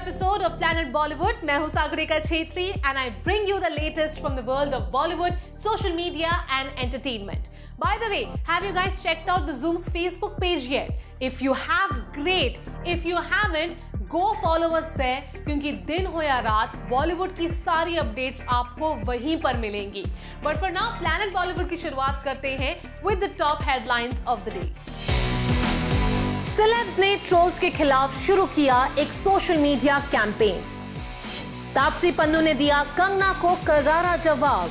episode of Planet Bollywood. मैं हूँ Sagarika Chhetri and I bring you the latest from the world of Bollywood, social media and entertainment. By the way, have you guys checked out the Zoom's Facebook page yet? If you have, great. If you haven't, go follow us there क्योंकि दिन हो या रात बॉलीवुड की सारी updates आपको वहीं पर मिलेंगी. But for now, Planet Bollywood की शुरुआत करते हैं with the top headlines of the day. Celebs ने ट्रोल्स के खिलाफ शुरू किया एक social media campaign. Taapsee Pannu ने दिया कंगना को करारा जवाब.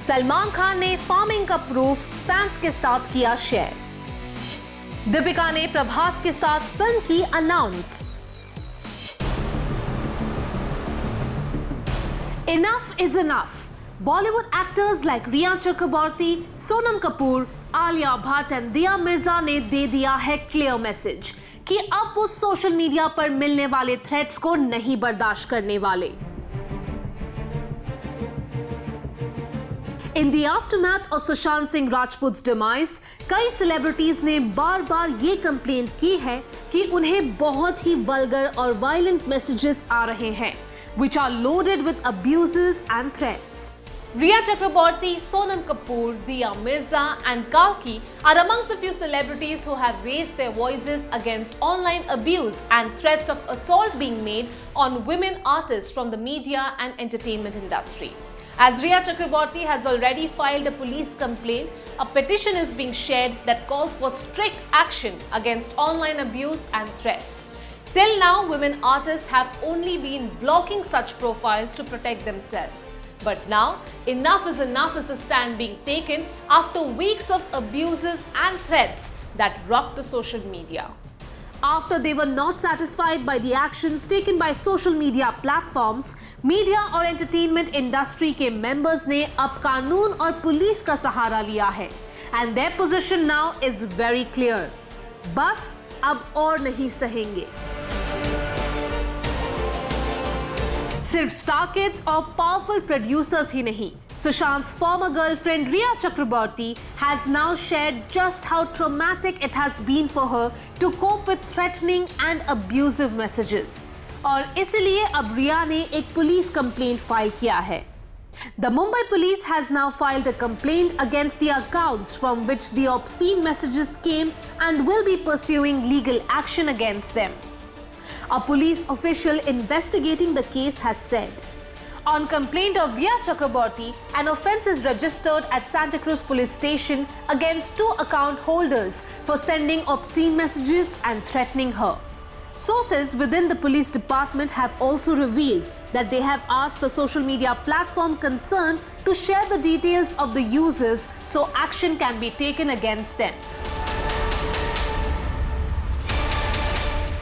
सलमान खान ने फार्मिंग का प्रूफ फैंस के साथ किया शेयर. दीपिका ने प्रभास के साथ फिल्म की announce. Enough is enough. Bollywood actors like Riya Chakraborty, Sonam Kapoor, Alia Bhatt और दिया मिर्जा ने दे दिया है क्लियर मैसेज कि अब वो सोशल मीडिया पर मिलने वाले थ्रेट्स को नहीं बर्दाश्त करने वाले. In the aftermath of Sushant Singh Rajput's demise, कई सेलिब्रिटीज ने बार बार ये कंप्लेंट की है कि उन्हें बहुत ही वल्गर और वायलेंट मैसेजेस आ रहे हैं, which are loaded with abuses and threats. Riya Chakraborty, Sonam Kapoor, Diya Mirza and Kalki are amongst the few celebrities who have raised their voices against online abuse and threats of assault being made on women artists from the media and entertainment industry. As Riya Chakraborty has already filed a police complaint, a petition is being shared that calls for strict action against online abuse and threats. Till now, women artists have only been blocking such profiles to protect themselves. But now, enough is the stand being taken after weeks of abuses and threats that rocked the social media. After they were not satisfied by the actions taken by social media platforms, media और entertainment industry के members ने अब कानून और police का सहारा लिया है. And their position now is very clear. बस अब और नहीं सहेंगे. सिर्फ स्टार किड्स और पावरफुल प्रोड्यूसर्स ही नहीं, Sushant's former girlfriend Riya Chakraborty has now shared just how traumatic it has been for her to cope with threatening and abusive messages. और इसलिए अब रिया ने एक पुलिस कंप्लेंट फाइल किया है. The Mumbai police has now filed a complaint against the accounts from which the obscene messages came and will be pursuing legal action against them. A police official investigating the case has said, on complaint of Riya Chakraborty, an offence is registered at Santa Cruz police station against 2 account holders for sending obscene messages and threatening her. Sources within the police department have also revealed that they have asked the social media platform concerned to share the details of the users so action can be taken against them.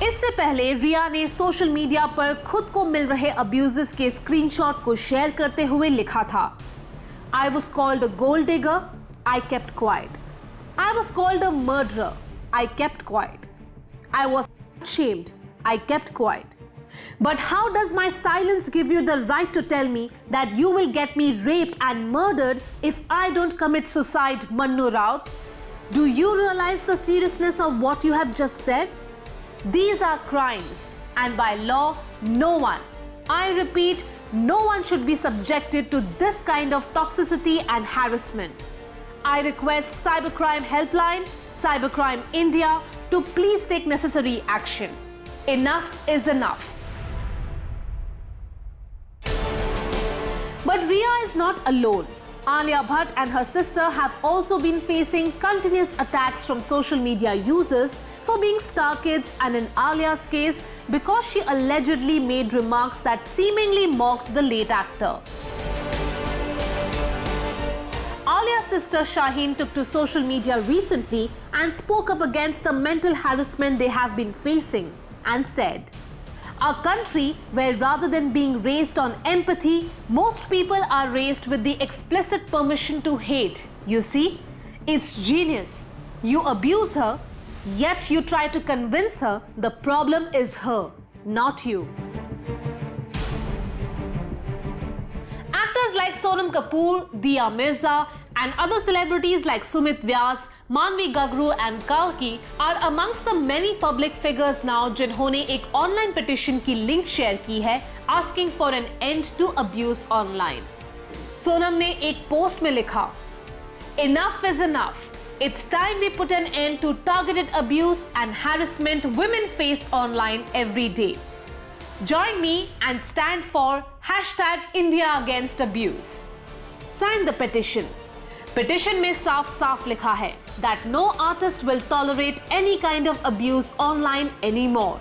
इससे पहले रिया ने social media पर खुद को मिल रहे abuses के screenshot को share करते हुए लिखा था, I was called a gold digger, I kept quiet. I was called a murderer, I kept quiet. I was shamed, I kept quiet. But how does my silence give you the right to tell me that you will get me raped and murdered if I don't commit suicide, Mannu Raut? Do you realize the seriousness of what you have just said? These are crimes, and by law, no one, I repeat, no one should be subjected to this kind of toxicity and harassment. I request Cybercrime Helpline, Cybercrime India to please take necessary action. Enough is enough. But Riya is not alone. Alia Bhatt and her sister have also been facing continuous attacks from social media users for being star kids, and in Alia's case, because she allegedly made remarks that seemingly mocked the late actor. Alia's sister Shaheen took to social media recently and spoke up against the mental harassment they have been facing and said, a country where rather than being raised on empathy, most people are raised with the explicit permission to hate. You see, it's genius. You abuse her, yet you try to convince her the problem is her, not you. Actors like Sonam Kapoor, Diya Mirza, And other celebrities like Sumit Vyas, Manvi Gagru and Kalki are amongst the many public figures now जिन्होंने एक online petition की link share की है asking for an end to abuse online. Sonam ने एक post में लिखा, Enough is enough. It's time we put an end to targeted abuse and harassment women face online every day. Join me and stand for #India Against Abuse. Sign the petition. Petition में साफ-साफ लिखा है that no artist will tolerate any kind of abuse online anymore.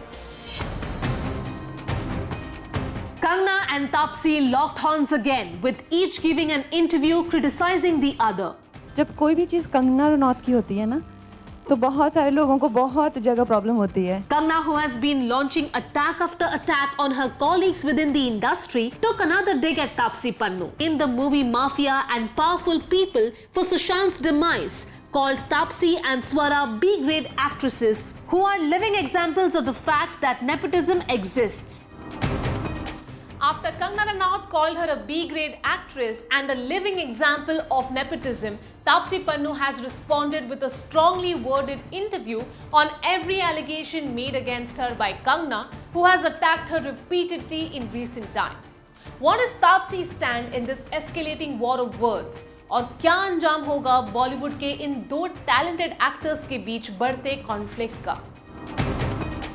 Kangna and Taapsee locked horns again, with each giving an interview criticizing the other. जब कोई भी चीज़ कंगना रनौत की होती है ना, तो बहुत सारे लोगों को बहुत जगह प्रॉब्लम होती है. Kangna, who has been launching attack after attack on her colleagues within the industry, took another dig at Taapsee Pannu in the movie Mafia and powerful people for Sushant's demise, called Taapsee and Swara B-grade actresses who are living examples of the fact that nepotism exists. After Kangna Ranaut called her a B-grade actress and a living example of nepotism, Taapsee Pannu has responded with a strongly worded interview on every allegation made against her by Kangna, who has attacked her repeatedly in recent times. What is Taapsee's stand in this escalating war of words? और क्या अंजाम होगा बॉलीवुड के इन दो talented actors के बीच बढ़ते conflict का?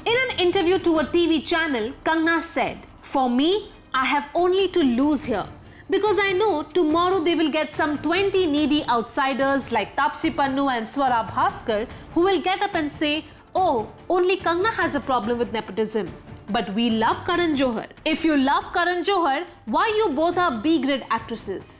In an interview to a TV channel, Kangna said, "For me, I have only to lose here. Because I know tomorrow they will get some 20 needy outsiders like Taapsee Pannu and Swara Bhaskar who will get up and say, oh, only Kangna has a problem with nepotism. But we love Karan Johar. If you love Karan Johar, why you both are B-grade actresses?"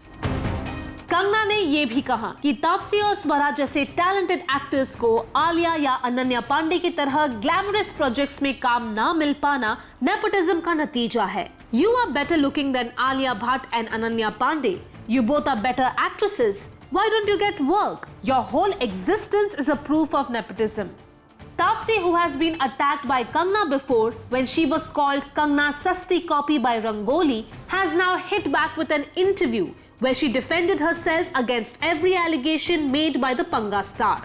Kangana ने ये भी कहा कि तापसी और स्वरा जैसे talented actors को आलिया या अनन्या पांडे की तरह ग्लैमरस प्रोजेक्ट्स में काम ना मिल पाना नेपोटिज्म का नतीजा है. You are better looking than Alia Bhatt and Ananya Pandey. You both are better actresses. Why don't you get work? Your whole existence is a proof of nepotism. Taapsee, who has been attacked by Kangna before when she was called Kangna's Sasti copy by Rangoli, has now hit back with an interview where she defended herself against every allegation made by the Panga star.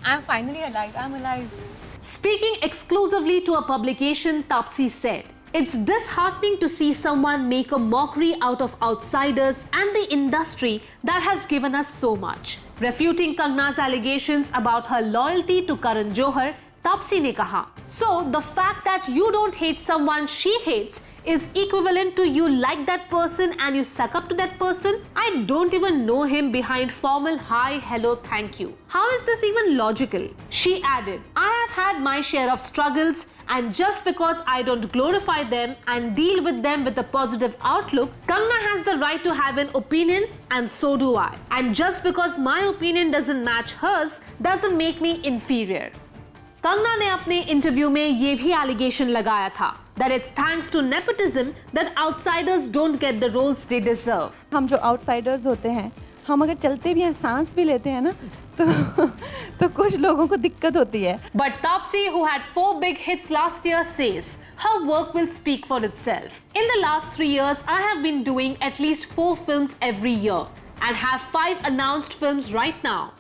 I'm finally alive. I'm alive. Speaking exclusively to a publication, Taapsee said, "It's disheartening to see someone make a mockery out of outsiders and the industry that has given us so much." Refuting Kangna's allegations about her loyalty to Karan Johar, Taapsee ने कहा, "So the fact that you don't hate someone she hates is equivalent to you like that person and you suck up to that person? I don't even know him behind formal hi, hello, thank you. How is this even logical?" She added, "I have had my share of struggles, and just because I don't glorify them and deal with them with a positive outlook, Kangna has the right to have an opinion and so do I. And just because my opinion doesn't match hers doesn't make me inferior." Kangana ने अपने interview में ये भी allegation लगाया था that it's thanks to nepotism that outsiders don't get the roles they deserve. हम जो outsiders होते हैं, हम अगर चलते भी हैं, सांस भी लेते हैं ना, तो कुछ लोगों को दिक्कत होती है. But Taapsee, who had 4 big hits last year, says her work will speak for itself. In the last 3 years, I have been doing at least 4 films every year and have 5 announced films right now.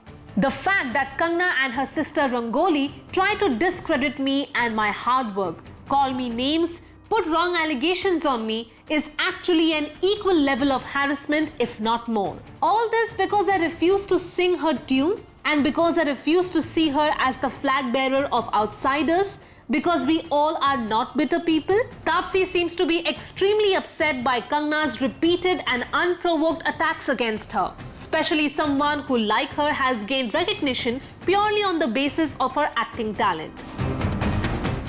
The fact that Kangna and her sister Rangoli try to discredit me and my hard work, call me names, put wrong allegations on me is actually an equal level of harassment, if not more. All this because I refuse to sing her tune and because I refuse to see her as the flag bearer of outsiders, because we all are not bitter people. Taapsee seems to be extremely upset by Kangna's repeated and unprovoked attacks against her, especially someone who, like her, has gained recognition purely on the basis of her acting talent.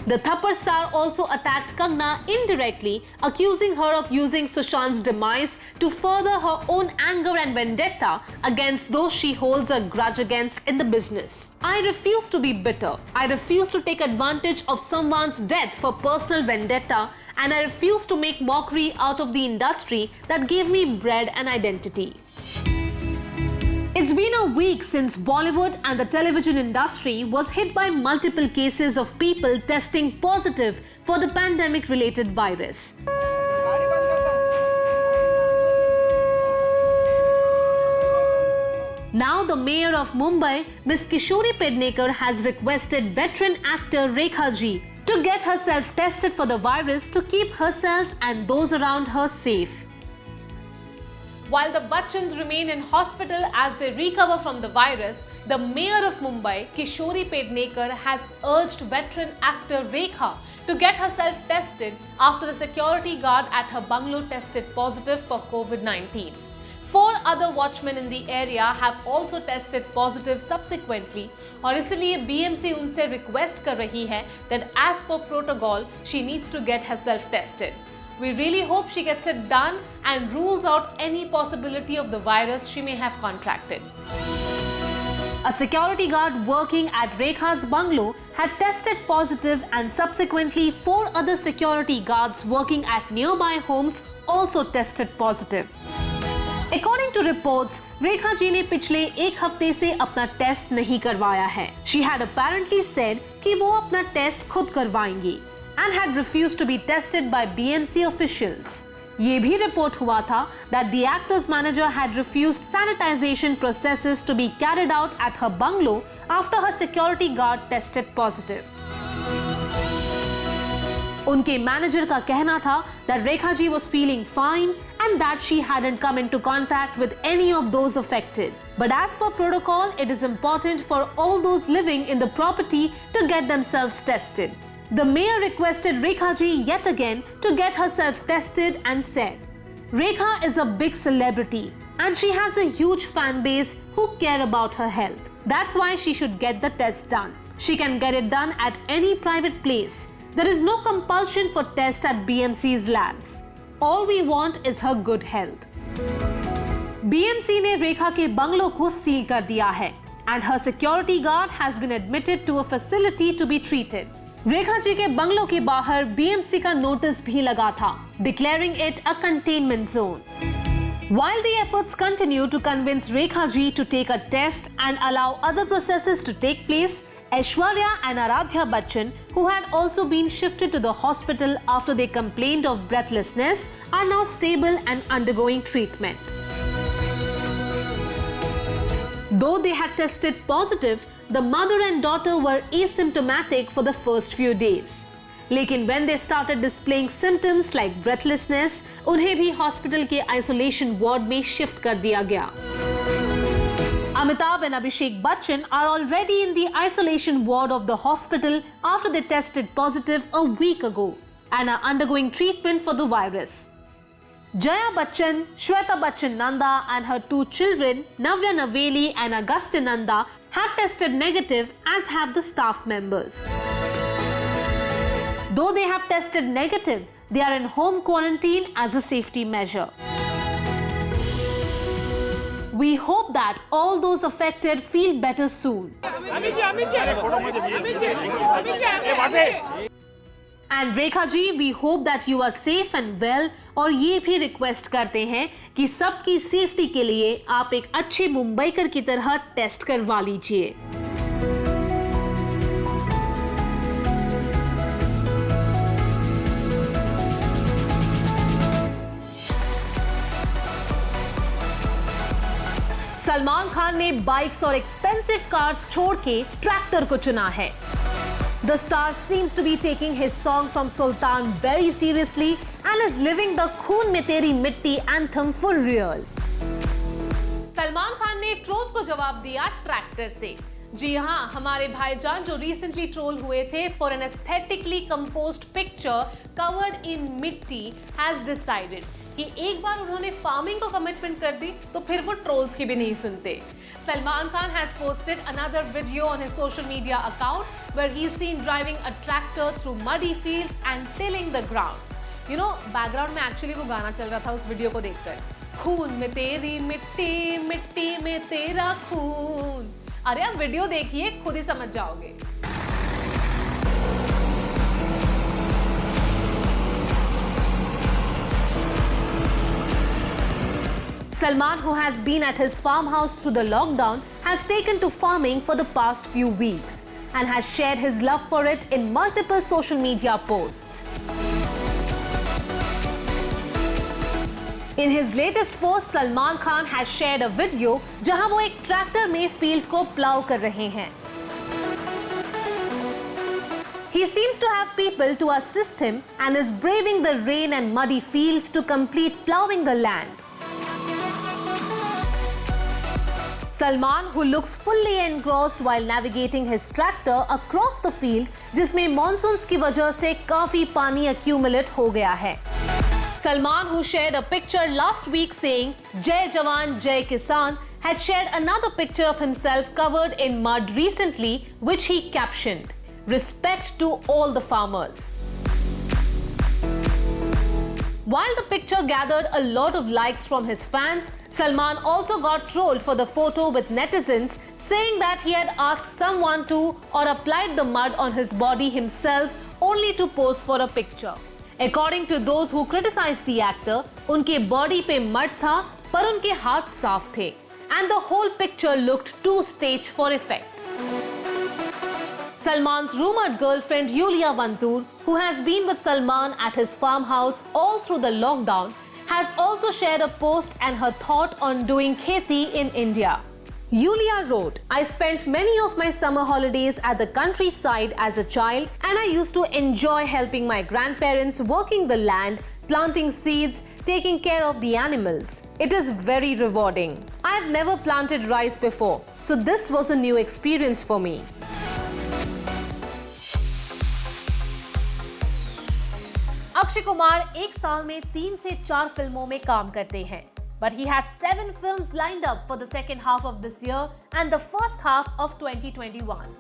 The Thappar star also attacked Kangna indirectly, accusing her of using Sushant's demise to further her own anger and vendetta against those she holds a grudge against in the business. "I refuse to be bitter. I refuse to take advantage of someone's death for personal vendetta, and I refuse to make mockery out of the industry that gave me bread and identity." It's been a week since Bollywood and the television industry was hit by multiple cases of people testing positive for the pandemic-related virus. Now the mayor of Mumbai, Ms. Kishori Pednekar, has requested veteran actor Rekha Ji to get herself tested for the virus to keep herself and those around her safe. While the Bachchans remain in hospital as they recover from the virus, the mayor of Mumbai, Kishori Pednekar, has urged veteran actor Rekha to get herself tested after a security guard at her bungalow tested positive for COVID-19. 4 other watchmen in the area have also tested positive subsequently और इसलिए BMC उनसे request कर रही है that as per protocol she needs to get herself tested. We really hope she gets it done and rules out any possibility of the virus she may have contracted. A security guard working at Rekha's bungalow had tested positive and subsequently 4 other security guards working at nearby homes also tested positive. According to reports, Rekha जी ने पिछले 1 हफ्ते से अपना test नहीं करवाया है. She had apparently said कि वो अपना टेस्ट खुद करवाएंगी and had refused to be tested by BMC officials. ये भी रिपोर्ट हुआ था that the actor's manager had refused sanitization processes to be carried out at her bungalow after her security guard tested positive. उनके manager का कहना था that Rekha ji was feeling fine and that she hadn't come into contact with any of those affected. But as per protocol, it is important for all those living in the property to get themselves tested. The mayor requested Rekha ji yet again to get herself tested and said, Rekha is a big celebrity and she has a huge fan base who care about her health. That's why she should get the test done. She can get it done at any private place. There is no compulsion for test at BMC's labs. All we want is her good health. BMC ने रेखा के बंगलों को seal कर दिया है and her security guard has been admitted to a facility to be treated. Rekha ji के बंगलों के बाहर BMC का नोटिस भी लगा था, declaring it a containment zone. While the efforts continue to convince Rekha ji to take a test and allow other processes to take place, Aishwarya and Aradhya Bachchan, who had also been shifted to the hospital after they complained of breathlessness, are now stable and undergoing treatment. Though they had tested positive, the mother and daughter were asymptomatic for the first few days. लेकिन when they started displaying symptoms like breathlessness, उन्हें भी hospital के isolation ward में shift कर दिया गया. Amitabh and Abhishek Bachchan are already in the isolation ward of the hospital after they tested positive a week ago and are undergoing treatment for the virus. Jaya Bachchan, Shweta Bachchan Nanda and her 2 children, Navya Naveli and Agastya Nanda, have tested negative, as have the staff members. Though they have tested negative, they are in home quarantine as a safety measure. We hope that all those affected feel better soon. And Rekha ji, we hope that you are safe and well और ये भी request करते हैं कि सबकी safety के लिए आप एक अच्छे मुंबईकर की तरह टेस्ट करवा लीजिए. सलमान खान ने बाइक्स और एक्सपेंसिव कार्स छोड़ के ट्रैक्टर को चुना है. The star seems to be taking his song from Sultan very seriously and is living the Khoon Mein Teri Mitti anthem for real. Salman Khan ने ट्रोल्स को जवाब दिया ट्रैक्टर से. जी हाँ, हमारे भाईजान जो रिसेंटली ट्रोल हुए थे for an aesthetically composed picture covered in मिट्टी हैज डिसाइडेड कि एक बार उन्होंने फार्मिंग को कमिटमेंट कर दी तो फिर वो ट्रोल्स की भी नहीं सुनते. Salman Khan has posted another video on his social media account where he is seen driving a tractor through muddy fields and tilling the ground. You know, background में actually वो गाना चल रहा था उस वीडियो को देखकर. खून में तेरी मिट्टी, मिट्टी में तेरा खून. अरे आप वीडियो देखिए, खुद ही समझ जाओगे. Salman, who has been at his farmhouse through the lockdown, has taken to farming for the past few weeks and has shared his love for it in multiple social media posts. In his latest post, Salman Khan has shared a video जहां वो एक tractor में field को plough कर रहे हैं. He seems to have people to assist him and is braving the rain and muddy fields to complete plowing the land. Salman, who looks fully engrossed while navigating his tractor across the field, जिसमें monsoon की वजह से काफी पानी accumulate हो गया है. Salman, who shared a picture last week saying Jai Jawan, Jai Kisan, had shared another picture of himself covered in mud recently, which he captioned, "Respect to all the farmers." While the picture gathered a lot of likes from his fans, Salman also got trolled for the photo with netizens saying that he had asked someone to or applied the mud on his body himself only to pose for a picture. According to those who criticized the actor, उनके body पे mud था पर उनके हाथ साफ थे and the whole picture looked too staged for effect. Salman's rumored girlfriend Yulia Vantur, who has been with Salman at his farmhouse all through the lockdown, has also shared a post and her thought on doing kheti in India. Yulia wrote, "I spent many of my summer holidays at the countryside as a child and I used to enjoy helping my grandparents working the land, planting seeds, taking care of the animals. It is very rewarding. I've never planted rice before, so this was a new experience for me." Akshay Kumar एक साल में 3 से 4 फिल्मों में काम करते हैं. But he has 7 films lined up for the second half of this year and the first half of 2021.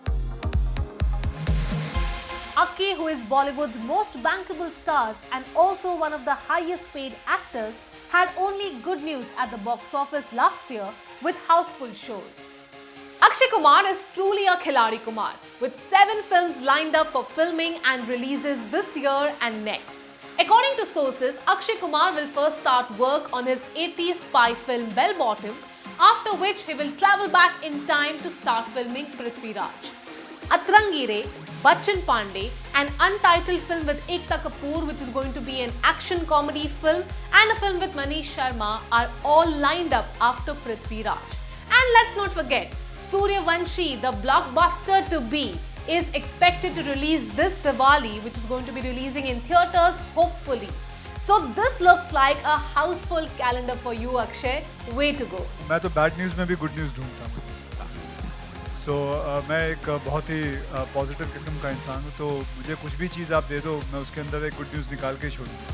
Akki, who is Bollywood's most bankable stars and also one of the highest paid actors, had only good news at the box office last year with houseful shows. Akshay Kumar is truly a Khiladi Kumar with 7 films lined up for filming and releases this year and next. According to sources, Akshay Kumar will first start work on his 80s spy film Bell Bottom, after which he will travel back in time to start filming Prithvi Raj. Atrangi Re, Bachchan Pandey, an untitled film with Ekta Kapoor which is going to be an action comedy film, and a film with Manish Sharma are all lined up after Prithvi Raj. And let's not forget, Suryavanshi, the blockbuster to be, is expected to release this Diwali, which is going to be releasing in theaters hopefully. So this looks like a houseful calendar for you, Akshay. Way to go. मैं तो bad news में भी good news ढूंढता हूँ. मैं एक बहुत ही positive किस्म का इंसान हूँ, तो मुझे कुछ भी चीज़ आप दे दो, मैं उसके अंदर एक गुड न्यूज़ निकाल के छोड़ूंगा.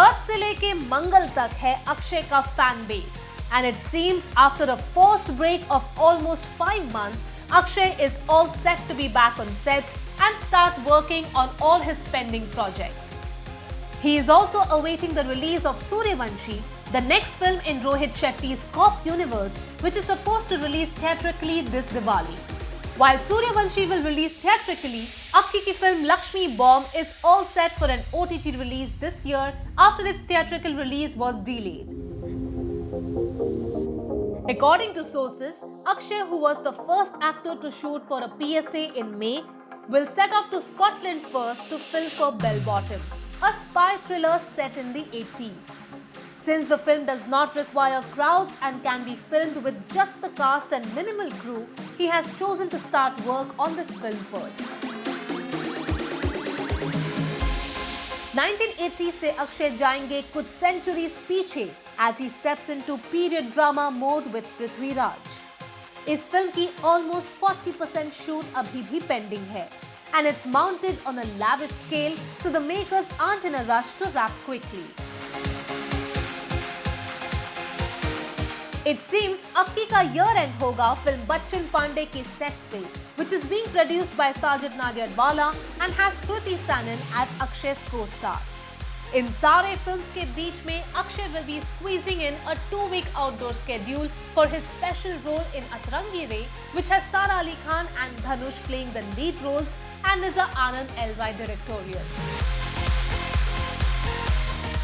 अर्थ से लेके मंगल तक है अक्षय का fan base. And it seems after a forced break of almost 5 months, Akshay is all set to be back on sets and start working on all his pending projects. He is also awaiting the release of Suryavanshi, the next film in Rohit Shetty's Cop universe, which is supposed to release theatrically this Diwali. While Suryavanshi will release theatrically, Akki ki film Lakshmi Bomb is all set for an OTT release this year after its theatrical release was delayed. According to sources, Akshay, who was the first actor to shoot for a PSA in May, will set off to Scotland first to film for Bell Bottom, a spy thriller set in the 80s. Since the film does not require crowds and can be filmed with just the cast and minimal crew, he has chosen to start work on this film first. 1980 से अक्षय जाएंगे कुछ centuries पीछे as he steps into period drama mode with Prithvi Raj. इस film की almost 40% shoot अभी भी pending है and it's mounted on a lavish scale, so the makers aren't in a rush to wrap quickly. It seems Akki का year end होगा film Bachchan Pandey के sets पे, which is being produced by Sajid Nadiadwala and has Kriti Sanon as Akshay's co-star. इन सारे films के बीच में Akshay will be squeezing in a 2-week outdoor schedule for his special role in Atrangi Re, which has Sara Ali Khan and Dhanush playing the lead roles and is a Anand L. Rai directorial.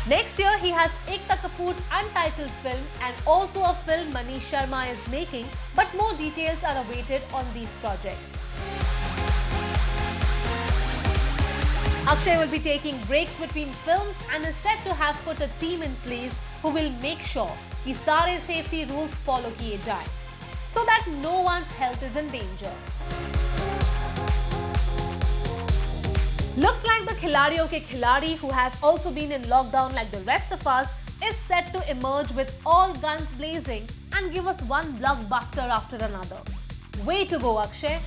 Next year, he has Ekta Kapoor's untitled film and also a film Manish Sharma is making, but more details are awaited on these projects. Akshay will be taking breaks between films and is said to have put a team in place who will make sure कि सारे safety rules follow किए जाए, so that no one's health is in danger. Looks like the खिलाड़ियों के खिलाड़ी, who has also been in lockdown like the rest of us, is set to emerge with all guns blazing and give us one blockbuster after another. Way to go, Akshay!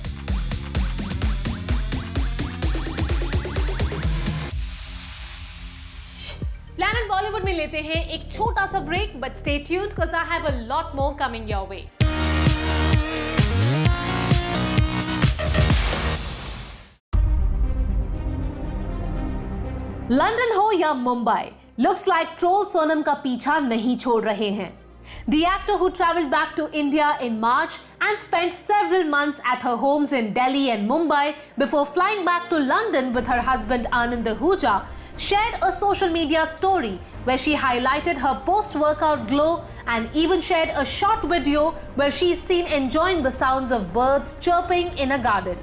Planet Bollywood में लेते हैं एक छोटा सा break, but stay tuned because I have a lot more coming your way. London हो या Mumbai, looks like troll Sonam का पीछा नहीं छोड़ रहे हैं. The actor who travelled back to India in March and spent several months at her homes in Delhi and Mumbai before flying back to London with her husband Anand Ahuja shared a social media story where she highlighted her post-workout glow and even shared a short video where she is seen enjoying the sounds of birds chirping in a garden.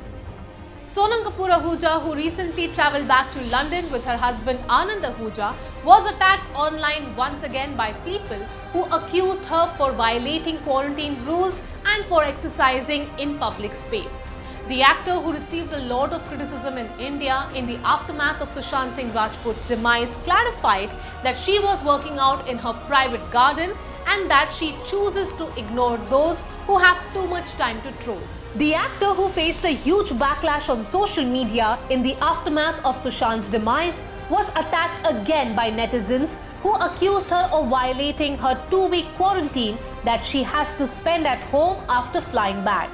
Sonam Kapoor Ahuja, who recently travelled back to London with her husband Anand Ahuja, was attacked online once again by people who accused her for violating quarantine rules and for exercising in public space. The actor, who received a lot of criticism in India in the aftermath of Sushant Singh Rajput's demise, clarified that she was working out in her private garden and that she chooses to ignore those who have too much time to troll. The actor, who faced a huge backlash on social media in the aftermath of Sushant's demise, was attacked again by netizens who accused her of violating her 2-week quarantine that she has to spend at home after flying back.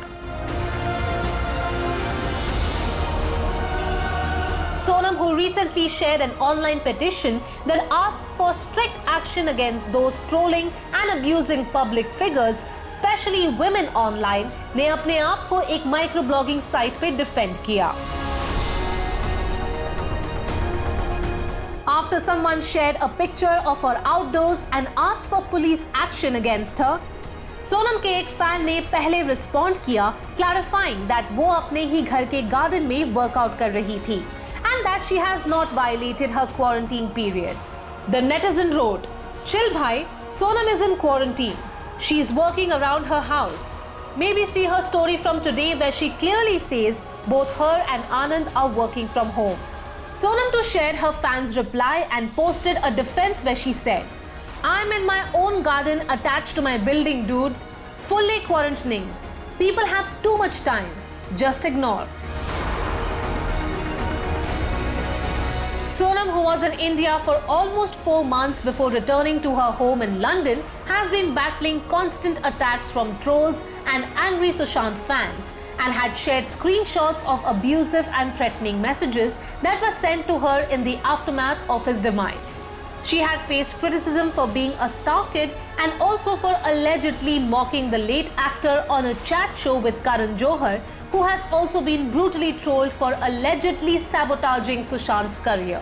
Sonam, who recently shared an online petition that asks for strict action against those trolling and abusing public figures, especially women online, ने अपने आप को एक microblogging site पे defend किया. After someone shared a picture of her outdoors and asked for police action against her, Sonam के एक fan ने पहले रिस्पॉन्ड किया, क्लैरिफाइंग दैट वो अपने ही घर के गार्डन में वर्कआउट कर रही थी and that she has not violated her quarantine period. The netizen wrote, "Chill bhai, Sonam is in quarantine. She is working around her house. Maybe see her story from today where she clearly says both her and Anand are working from home." Sonam too shared her fans' reply and posted a defense where she said, "I'm in my own garden attached to my building, dude. Fully quarantining. People have too much time. Just ignore." Sonam, who was in India for almost 4 months before returning to her home in London, has been battling constant attacks from trolls and angry Sushant fans and had shared screenshots of abusive and threatening messages that were sent to her in the aftermath of his demise. She had faced criticism for being a star kid and also for allegedly mocking the late actor on a chat show with Karan Johar, who has also been brutally trolled for allegedly sabotaging Sushant's career.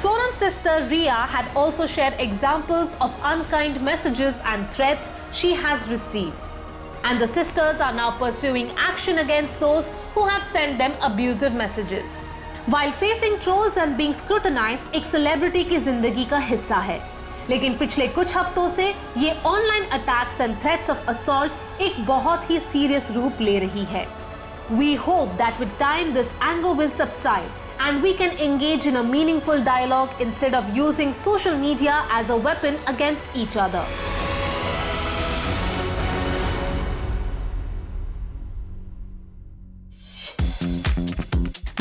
Sonam's sister Riya had also shared examples of unkind messages and threats she has received. And the sisters are now pursuing action against those who have sent them abusive messages. While facing trolls and being scrutinized एक celebrity की जिंदगी का हिस्सा है, लेकिन पिछले कुछ हफ्तों से ये online attacks and threats of assault एक बहुत ही सीरियस रूप ले रही है. We hope that with time this anger will subside and we can engage in a meaningful dialogue instead of using social media as a weapon against each other.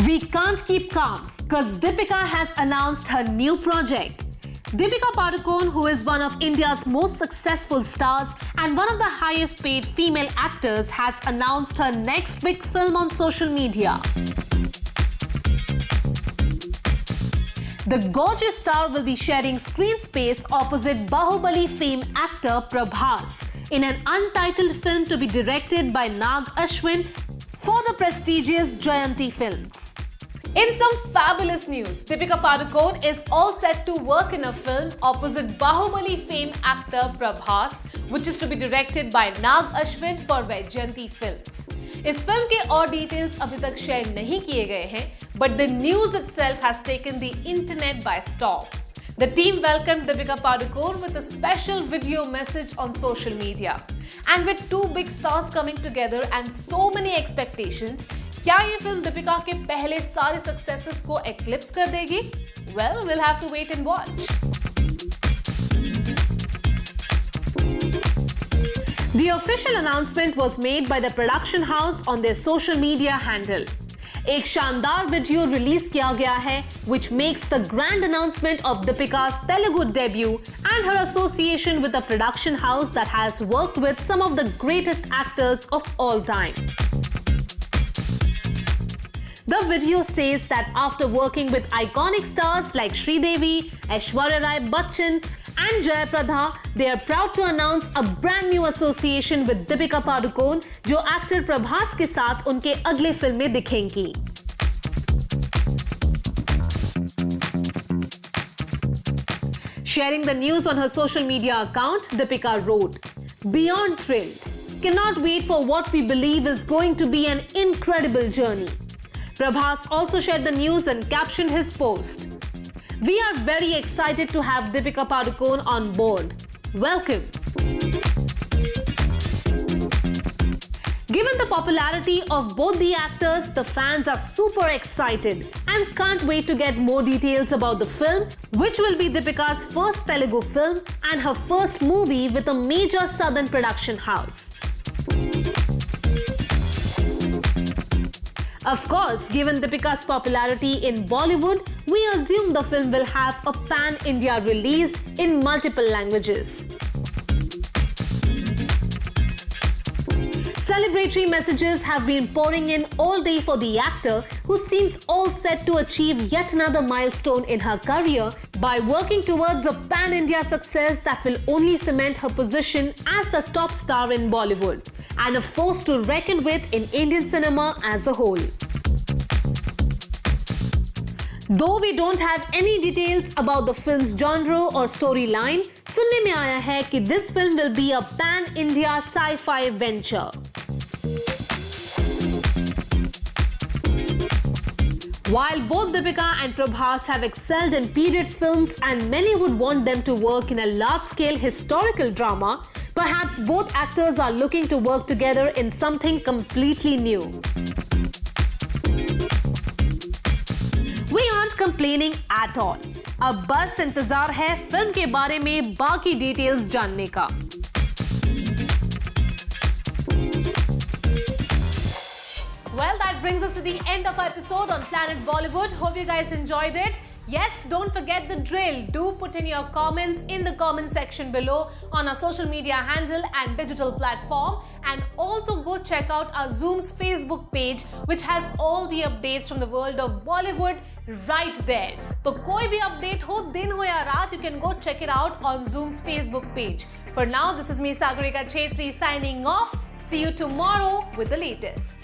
We can't keep calm because Deepika has announced her new project. Deepika Padukone, who is one of India's most successful stars and one of the highest paid female actors, has announced her next big film on social media. The gorgeous star will be sharing screen space opposite Bahubali fame actor Prabhas in an untitled film to be directed by Nag Ashwin for the prestigious Jayanti Films. In some fabulous news, Deepika Padukone is all set to work in a film opposite Bahubali fame actor Prabhas, which is to be directed by Nag Ashwin for Jayanti Films. इस film के और details अभी तक share नहीं किए गए हैं, but the news itself has taken the internet by storm. The team welcomed Deepika Padukone with a special video message on social media. And with two big stars coming together and so many expectations, क्या ये film Deepika के पहले सारे successes को eclipse कर देगी? Well, we'll have to wait and watch. The official announcement was made by the production house on their social media handle. एक शानदार वीडियो रिलीज किया गया है which makes the grand announcement of Deepika's Telugu debut and her association with a production house that has worked with some of the greatest actors of all time. The video says that after working with iconic stars like Sridevi, Aishwarya Rai Bachchan and Jayapradha, they are proud to announce a brand new association with Deepika Padukone, जो actor Prabhas के साथ उनके अगले film में दिखेंगी। Sharing the news on her social media account, Deepika wrote, "Beyond thrilled. Cannot wait for what we believe is going to be an incredible journey." Prabhas also shared the news and captioned his post. "We are very excited to have Deepika Padukone on board. Welcome." Given the popularity of both the actors, the fans are super excited and can't wait to get more details about the film, which will be Deepika's first Telugu film and her first movie with a major southern production house. Of course, given Deepika's popularity in Bollywood, we assume the film will have a pan-India release in multiple languages. Celebratory messages have been pouring in all day for the actor, who seems all set to achieve yet another milestone in her career by working towards a pan-India success that will only cement her position as the top star in Bollywood and a force to reckon with in Indian cinema as a whole. Though we don't have any details about the film's genre or storyline, सुनने में आया है कि this film will be a pan-India sci-fi venture. While both Deepika and Prabhas have excelled in period films and many would want them to work in a large-scale historical drama, perhaps both actors are looking to work together in something completely new. We aren't complaining at all. अब बस इंतजार है film के बारे में बाकी details जानने का। Well, that brings us to the end of our episode on Planet Bollywood. Hope you guys enjoyed it. Yes, don't forget the drill. Do put in your comments in the comment section below on our social media handle and digital platform. And also go check out our Zoom's Facebook page, which has all the updates from the world of Bollywood right there. So koi bhi update ho, din ho ya raat, you can go check it out on Zoom's Facebook page. For now, this is me, Sagarika Chetri, signing off. See you tomorrow with the latest.